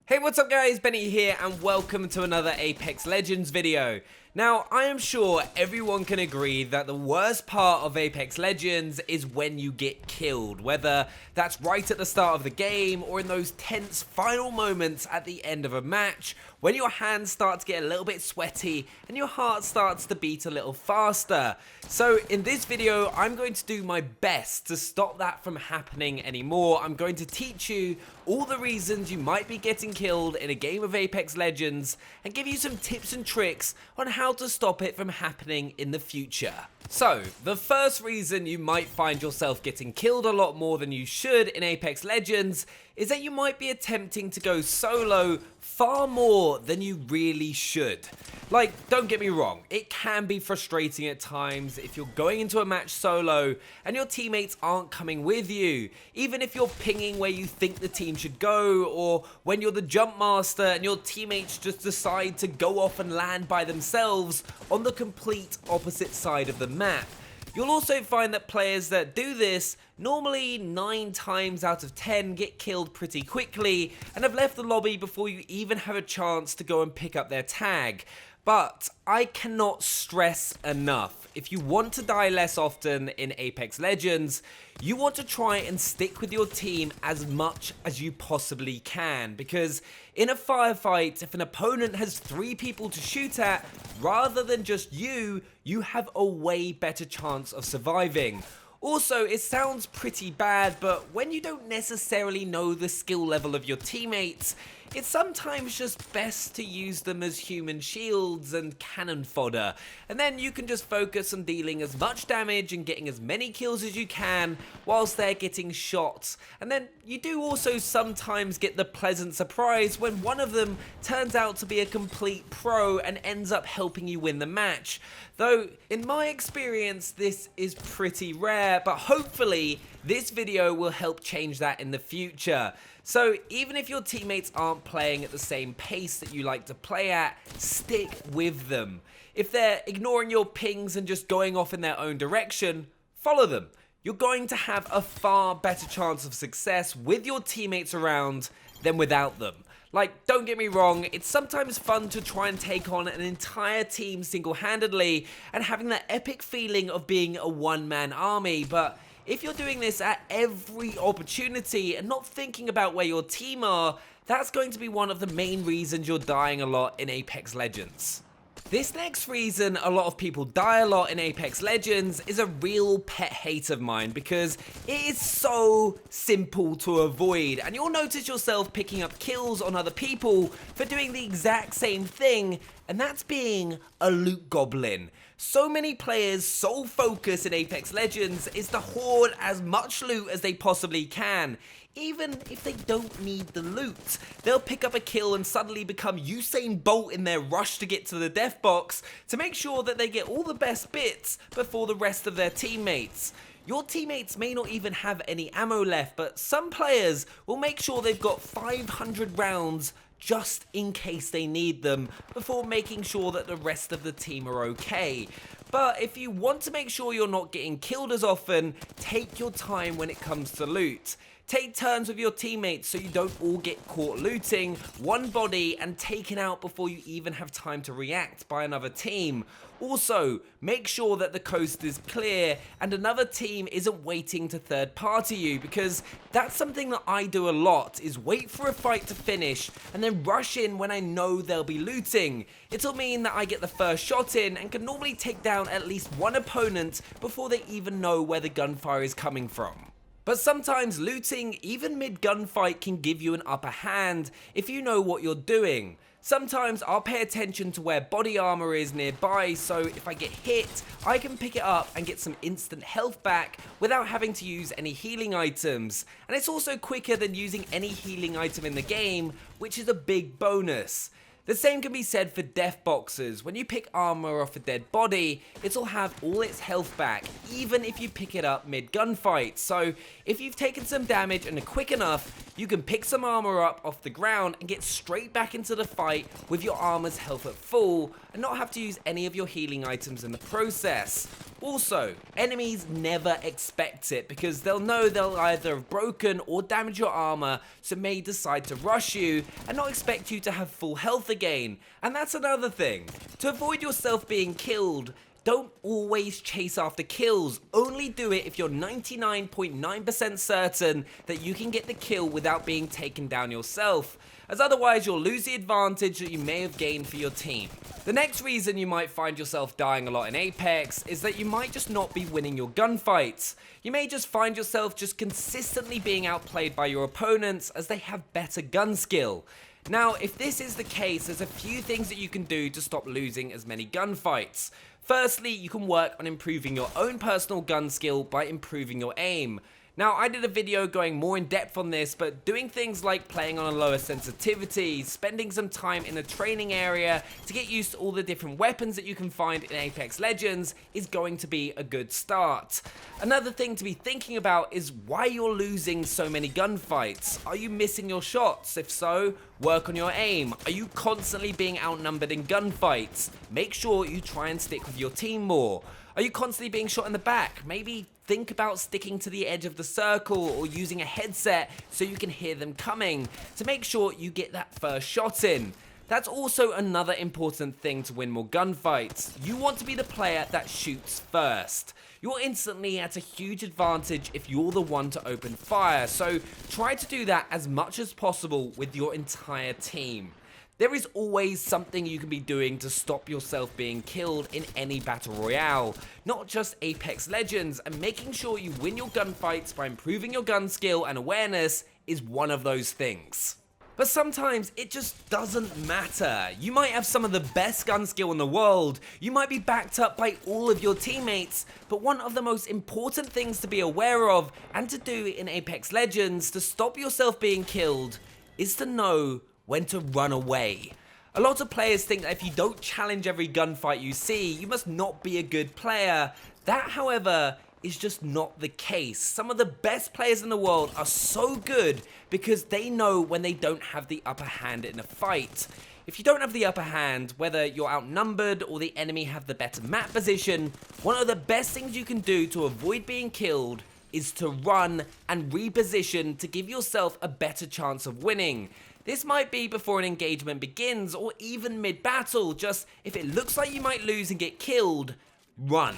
Hey, what's up guys, Benny here and welcome to another Apex Legends video. Now, I am sure everyone can agree that the worst part of Apex Legends is when you get killed, whether that's right at the start of the game or in those tense final moments at the end of a match, when your hands start to get a little bit sweaty and your heart starts to beat a little faster. So in this video, I'm going to do my best to stop that from happening anymore. I'm going to teach you all the reasons you might be getting killed in a game of Apex Legends and give you some tips and tricks on how to stop it from happening in the future. So, the first reason you might find yourself getting killed a lot more than you should in Apex Legends is that you might be attempting to go solo far more than you really should. Like, don't get me wrong, it can be frustrating at times if you're going into a match solo and your teammates aren't coming with you, even if you're pinging where you think the team should go, or when you're the jump master and your teammates just decide to go off and land by themselves on the complete opposite side of the map. You'll also find that players that do this normally 9 times out of 10 get killed pretty quickly and have left the lobby before you even have a chance to go and pick up their tag. But I cannot stress enough, if you want to die less often in Apex Legends, you want to try and stick with your team as much as you possibly can, because in a firefight, if an opponent has 3 people to shoot at rather than just you have a way better chance of surviving. Also, it sounds pretty bad, but when you don't necessarily know the skill level of your teammates, it's sometimes just best to use them as human shields and cannon fodder, and then you can just focus on dealing as much damage and getting as many kills as you can whilst they're getting shot. And then you do also sometimes get the pleasant surprise when one of them turns out to be a complete pro and ends up helping you win the match. Though, in my experience, this is pretty rare, but hopefully this video will help change that in the future. So even if your teammates aren't playing at the same pace that you like to play at, stick with them. If they're ignoring your pings and just going off in their own direction, follow them. You're going to have a far better chance of success with your teammates around than without them. Like, don't get me wrong, it's sometimes fun to try and take on an entire team single-handedly and having that epic feeling of being a one-man army, but if you're doing this at every opportunity and not thinking about where your team are, that's going to be one of the main reasons you're dying a lot in Apex Legends. This next reason a lot of people die a lot in Apex Legends is a real pet hate of mine, because it is so simple to avoid, and you'll notice yourself picking up kills on other people for doing the exact same thing, and that's being a loot goblin. So many players' sole focus in Apex Legends is to hoard as much loot as they possibly can, even if they don't need the loot. They'll pick up a kill and suddenly become Usain Bolt in their rush to get to the death box to make sure that they get all the best bits before the rest of their teammates. Your teammates may not even have any ammo left, but some players will make sure they've got 500 rounds just in case they need them, before making sure that the rest of the team are okay. But if you want to make sure you're not getting killed as often, take your time when it comes to loot. Take turns with your teammates so you don't all get caught looting one body and taken out before you even have time to react by another team. Also, make sure that the coast is clear and another team isn't waiting to third party you, because that's something that I do a lot, is wait for a fight to finish and then rush in when I know they'll be looting. It'll mean that I get the first shot in and can normally take down at least one opponent before they even know where the gunfire is coming from. But sometimes looting, even mid-gunfight, can give you an upper hand if you know what you're doing. Sometimes I'll pay attention to where body armor is nearby, so if I get hit, I can pick it up and get some instant health back without having to use any healing items. And it's also quicker than using any healing item in the game, which is a big bonus. The same can be said for death boxes. When you pick armor off a dead body, it'll have all its health back, even if you pick it up mid-gunfight. So if you've taken some damage and are quick enough, you can pick some armor up off the ground and get straight back into the fight with your armor's health at full and not have to use any of your healing items in the process. Also, enemies never expect it because they'll know they'll either have broken or damaged your armor, so may decide to rush you and not expect you to have full health again. And that's another thing. To avoid yourself being killed, don't always chase after kills. Only do it if you're 99.9% certain that you can get the kill without being taken down yourself, as otherwise you'll lose the advantage that you may have gained for your team. The next reason you might find yourself dying a lot in Apex is that you might just not be winning your gunfights. You may just find yourself just consistently being outplayed by your opponents as they have better gun skill. Now, if this is the case, there's a few things that you can do to stop losing as many gunfights. Firstly, you can work on improving your own personal gun skill by improving your aim. Now, I did a video going more in depth on this, but doing things like playing on a lower sensitivity, spending some time in a training area to get used to all the different weapons that you can find in Apex Legends is going to be a good start. Another thing to be thinking about is why you're losing so many gunfights. Are you missing your shots? If so, work on your aim. Are you constantly being outnumbered in gunfights? Make sure you try and stick with your team more. Are you constantly being shot in the back? Maybe think about sticking to the edge of the circle or using a headset so you can hear them coming to make sure you get that first shot in. That's also another important thing to win more gunfights. You want to be the player that shoots first. You're instantly at a huge advantage if you're the one to open fire, so try to do that as much as possible with your entire team. There is always something you can be doing to stop yourself being killed in any battle royale, not just Apex Legends, and making sure you win your gunfights by improving your gun skill and awareness is one of those things. But sometimes it just doesn't matter. You might have some of the best gun skill in the world, you might be backed up by all of your teammates, but one of the most important things to be aware of and to do in Apex Legends to stop yourself being killed is to know when to run away. A lot of players think that if you don't challenge every gunfight you see, you must not be a good player. That, however, is just not the case. Some of the best players in the world are so good because they know when they don't have the upper hand in a fight. If you don't have the upper hand, whether you're outnumbered or the enemy have the better map position, one of the best things you can do to avoid being killed is to run and reposition to give yourself a better chance of winning. This might be before an engagement begins or even mid-battle, just if it looks like you might lose and get killed, run.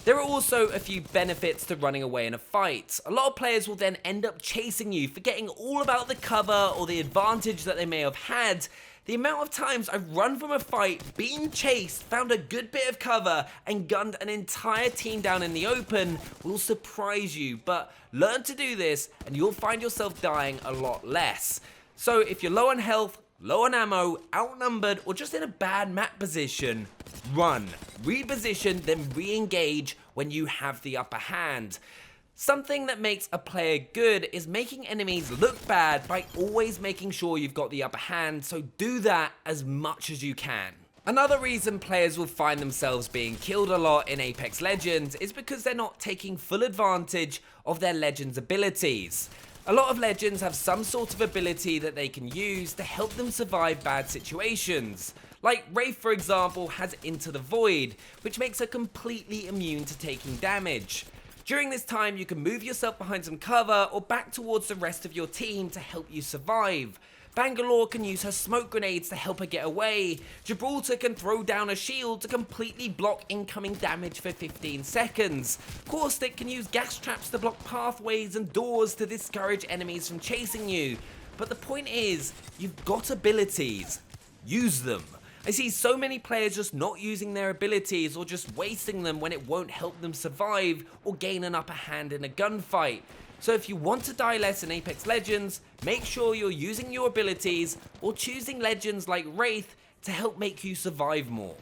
There are also a few benefits to running away in a fight. A lot of players will then end up chasing you, forgetting all about the cover or the advantage that they may have had. The amount of times I've run from a fight, been chased, found a good bit of cover, and gunned an entire team down in the open will surprise you, but learn to do this and you'll find yourself dying a lot less. So if you're low on health, low on ammo, outnumbered, or just in a bad map position, run, reposition, then re-engage when you have the upper hand. Something that makes a player good is making enemies look bad by always making sure you've got the upper hand, so do that as much as you can. Another reason players will find themselves being killed a lot in Apex Legends is because they're not taking full advantage of their Legends abilities. A lot of Legends have some sort of ability that they can use to help them survive bad situations. Like Wraith, for example, has Into the Void, which makes her completely immune to taking damage. During this time, you can move yourself behind some cover or back towards the rest of your team to help you survive. Bangalore can use her smoke grenades to help her get away. Gibraltar can throw down a shield to completely block incoming damage for 15 seconds. Caustic can use gas traps to block pathways and doors to discourage enemies from chasing you. But the point is, you've got abilities. Use them. I see so many players just not using their abilities or just wasting them when it won't help them survive or gain an upper hand in a gunfight. So if you want to die less in Apex Legends, make sure you're using your abilities or choosing Legends like Wraith to help make you survive more.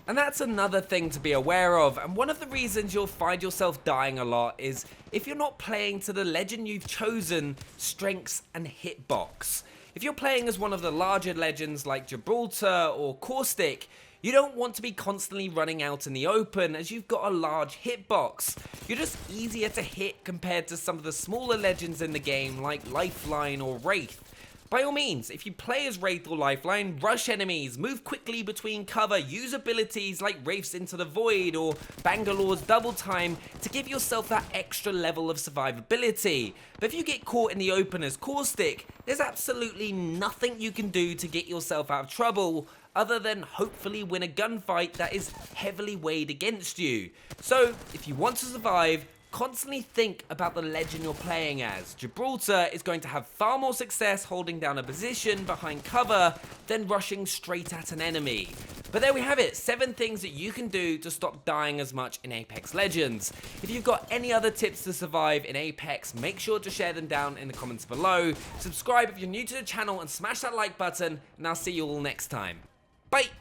And that's another thing to be aware of, and one of the reasons you'll find yourself dying a lot is if you're not playing to the Legend you've chosen, strengths and hitbox. If you're playing as one of the larger Legends like Gibraltar or Caustic, you don't want to be constantly running out in the open as you've got a large hitbox. You're just easier to hit compared to some of the smaller Legends in the game like Lifeline or Wraith. By all means, if you play as Wraith or Lifeline, rush enemies, move quickly between cover, use abilities like Wraiths into the Void or Bangalore's Double Time to give yourself that extra level of survivability. But if you get caught in the open as Caustic, there's absolutely nothing you can do to get yourself out of trouble other than hopefully win a gunfight that is heavily weighed against you. So, if you want to survive, constantly think about the legend you're playing as. Gibraltar is going to have far more success holding down a position behind cover than rushing straight at an enemy. But there we have it, 7 things that you can do to stop dying as much in Apex Legends. If you've got any other tips to survive in Apex, make sure to share them down in the comments below. Subscribe if you're new to the channel and smash that like button, and I'll see you all next time. Bye!